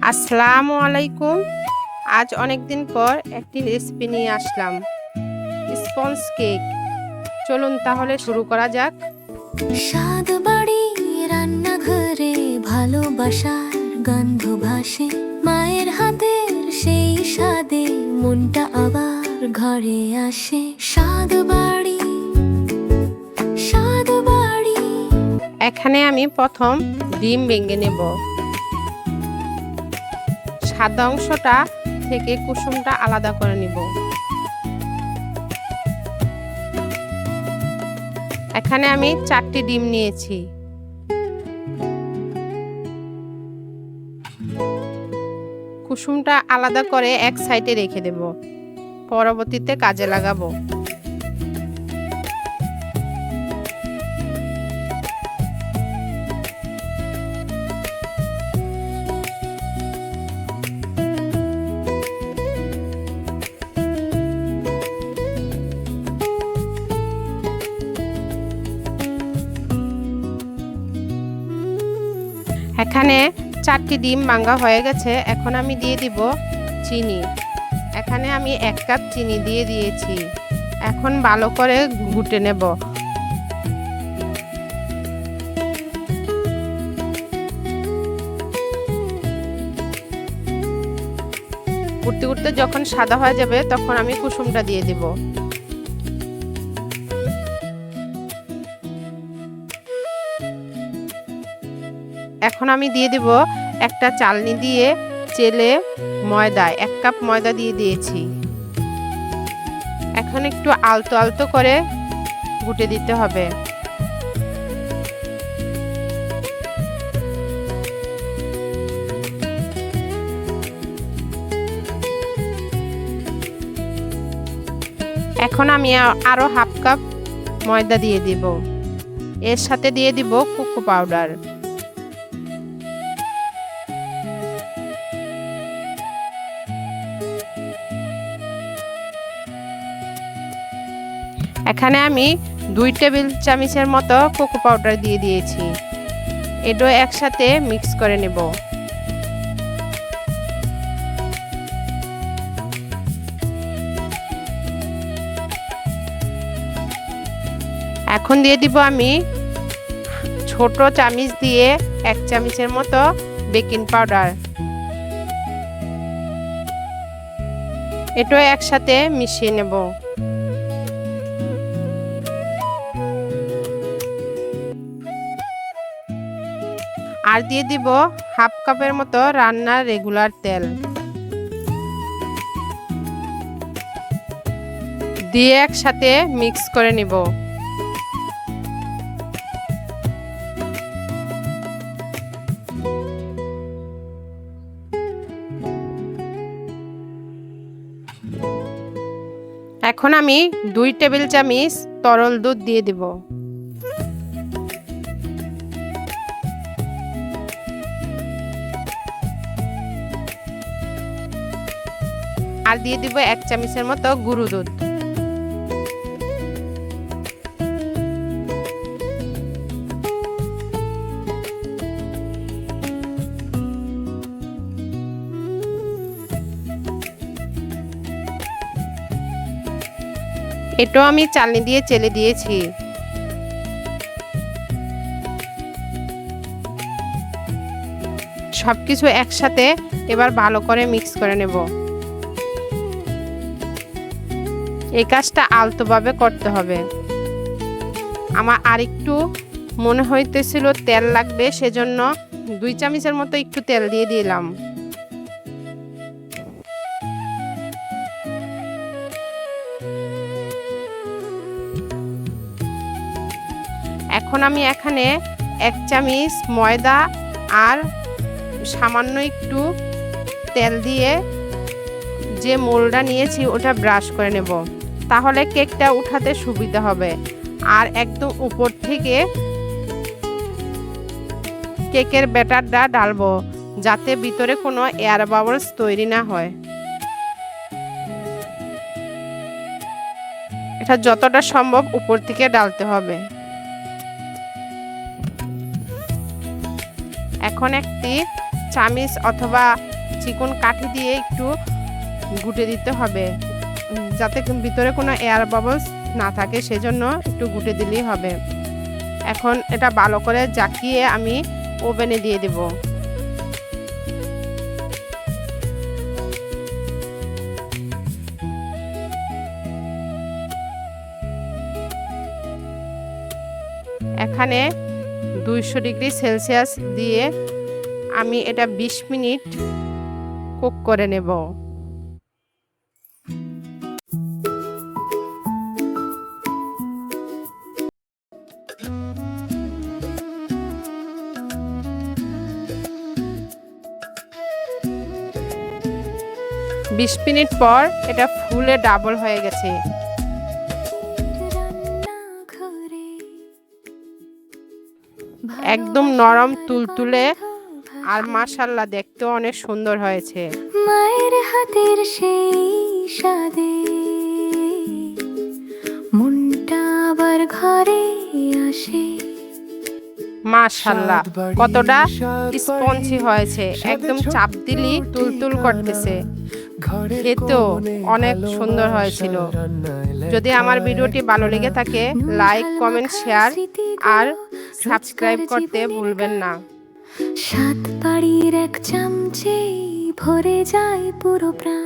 আসসালামু আলাইকুম। আজ অনেক দিন পর একটি রেসিপি নিয়ে আসলাম, স্পঞ্জ কেক। চলুন তাহলে শুরু করা যাক। স্বাদ বাড়ি রান্নাঘরে ভালোবাসার গন্ধ ভাসে, মায়ের হাতের সেই স্বাদে মনটা আবার ঘরে আসে। স্বাদ বাড়ি, স্বাদ বাড়ি। এখানে আমি প্রথম ডিম ভেঙে নেব। সাদা অংশটা থেকে কুসুমটা আলাদা করে নিব। এখানে আমি 4টি ডিম নিয়েছি। কুসুমটা আলাদা করে এক সাইডে রেখে দেব, পরবর্তীতে কাজে লাগাবো। এখানে 4টি ডিম ভাঙা হয়ে গেছে। এখন আমি দিয়ে দিব চিনি। এখানে আমি 1 কাপ চিনি দিয়ে দিয়েছি। এখন ভালো করে ঘুটে নেব। ঘুরতে ঘুরতে যখন সাদা হয়ে যাবে তখন আমি কুসুমটা দিয়ে দিব। এখন আমি দিয়ে দিব একটা চালনি দিয়ে চেলে ময়দা, 1 কাপ ময়দা দিয়ে দিয়েছি। এখন একটু আলতো আলতো করে গুটে দিতে হবে। এখন আমি আরো হাফ কাপ ময়দা দিয়ে দিব। এর সাথে দিয়ে দিব কোকো পাউডার। এখানে আমি 2 টেবিল চামচের মতো কোকো পাউডার দিয়ে দিয়েছি। এটাও একসাথে মিক্স করে নেব। এখন দিয়ে দিব আমি ছোট চামচ দিয়ে 1 চামচের মতো বেকিং পাউডার। এটাও একসাথে মিশিয়ে নেব। আর দিয়ে দিব হাফ কাপের মতো রান্নার রেগুলার তেল দিয়ে একসাথে মিক্স করে নিব। এখন আমি 2 টেবিল চামচ তরল দুধ দিয়ে দিব। আর দিয়ে দিব 1 চামচের মতো গুঁড়ো দুধ। এটাও আমি চালনি দিয়ে চেলে দিয়েছি। সবকিছু একসাথে এবার ভালো করে মিক্স করে নেব। এই কাজটা আলতোভাবে করতে হবে। আমার আরেকটু মনে হইতেছিল তেল লাগবে, সেজন্য 2 চামচের মতো একটু তেল দিয়ে দিলাম। এখন আমি এখানে 1 চামচ ময়দা আর সামান্য একটু তেল দিয়ে যে মোলটা নিয়েছি ওটা ব্রাশ করে নেব, তাহলে কেকটা উঠাতে সুবিধা হবে। আর একদম উপর থেকে কেকের ব্যাটারটা ঢালবো, যাতে ভিতরে কোনো এয়ার বাবলস তৈরি না হয়। এটা যতটা সম্ভব উপর থেকে ঢালতে হবে। এখন একটি চামচ অথবা চিকন কাঠি দিয়ে একটু গুটে দিতে হবে, যাতে ভিতরে কোনো এয়ার বাবলস না থাকে, সেজন্য একটু গুটে দিলেই হবে। এখন এটা ভালো করে জাকিয়ে আমি ওভেনে দিয়ে দেব। এখানে 200 ডিগ্রি সেলসিয়াস দিয়ে আমি এটা 20 মিনিট কুক করে নেব। বিশ মিনিট পর এটা ফুলে ডাবল হয়ে গেছে। একদম নরম তুলতুলে আর মাশাআল্লাহ দেখতেও অনেক সুন্দর হয়েছে। মায়ের হাতের সেই স্বাদে মনটা আবার ঘরে আসে। মাশাআল্লাহ কতটা স্পঞ্জি হয়েছে, একদম চাপ দিলেই তুলতুল করতেছে, খেতেও অনেক সুন্দর হয়েছিল। যদি আমার ভিডিওটি ভালো লেগে থাকে লাইক, কমেন্ট, শেয়ার আর সাবস্ক্রাইব করতে ভুলবেন না। 7 বাড়ির এক চামচে ভরে যায় পুরো প্রাণ।